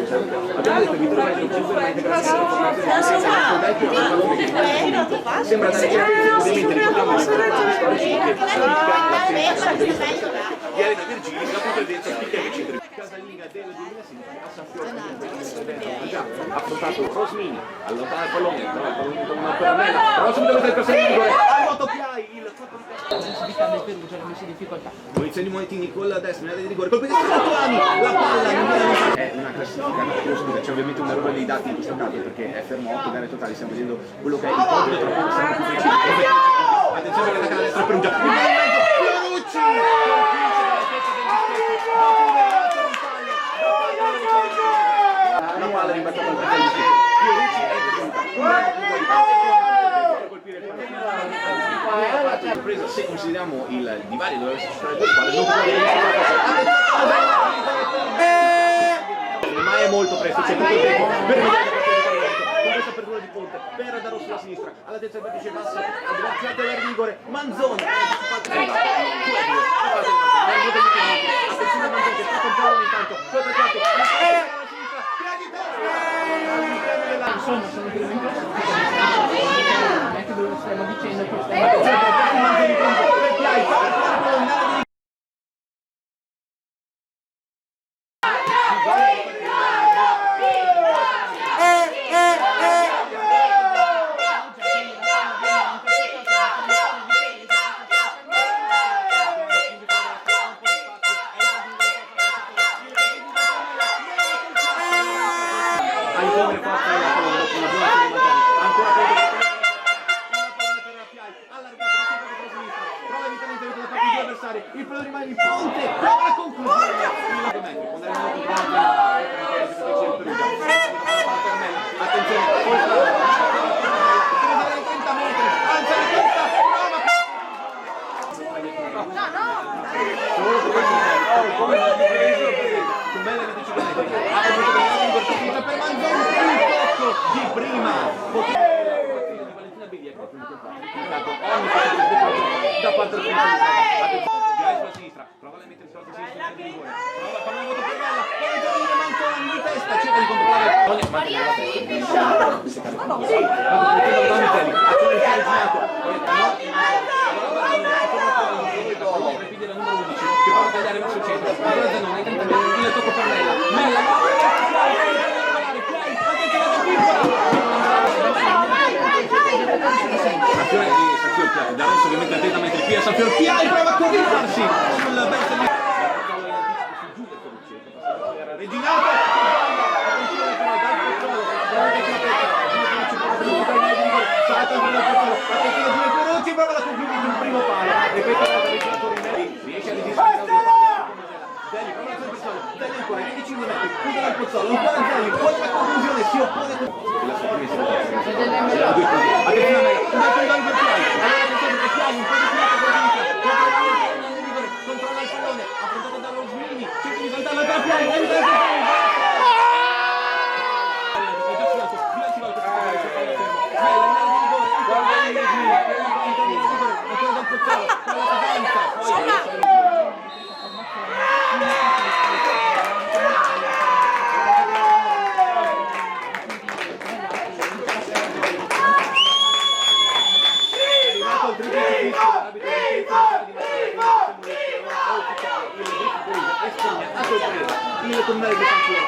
Abbiamo detto di trovare il 5 sembra dare certo, ovviamente ricordiamo che storici che di Elena Virgili, la presenza spicca che ci casalinga del 2016 a San Fiore ha già affrontato Rosmini, allontana il pallone, trova il pallone con una pernella, però subito mette il passaggio di rigore, al moto Piai, il colpo di cambio del Perugia, l'ha messo in difficoltà. Posizione di Monetini con la destra, nella di rigore, colpo di Tuani, la palla non viene. È una classifica, no? Scusa, c'è ovviamente un errore dei dati in questo caso perché è fermo 8 gare totali, stiamo vedendo quello che è il podio tra attenzione all'attacco alla destra Perugia, Fiorucci! La palla rimbalzata al fratello Fiorucci è intervenuta sorpresa se consideriamo il divario dove si superare due squadre non può ma è molto presto, c'è tutto il tempo per con questa apertura di ponte per Daros sulla sinistra all'altezza del vertice basso abbracciato dal rigore Manzoni attenzione a Manzoni che sta controllando intanto sulla trecciato insomma sono veramente anche dove stiamo dicendo che il pallone rimane in ponte prova la conclusione attenzione 30 metri alza la testa con bella bicicletta per Manzoni il tocco di prima Valentina Biglietti da parte del sulla sinistra, prova a mettere il solito sinistra di rigore, prova a fare una volta più bella, poi Manzoni di testa, cerca di controllare il pallone, ma tiene la il tocco per Mella, da adesso ovviamente attentamente qui a San Fior Piai prova a coordinarsi sul verso di Reginato prova la conclusione sul primo palo ripeto riesce a resistere Zelli prova a Zelli ancora 15 metri chiude dal Pozzolo ancora Zelli poi la conclusione si oppone controlla il pallone affrontato da Rosmini cerca di saltare la trappola il comune di San Fiore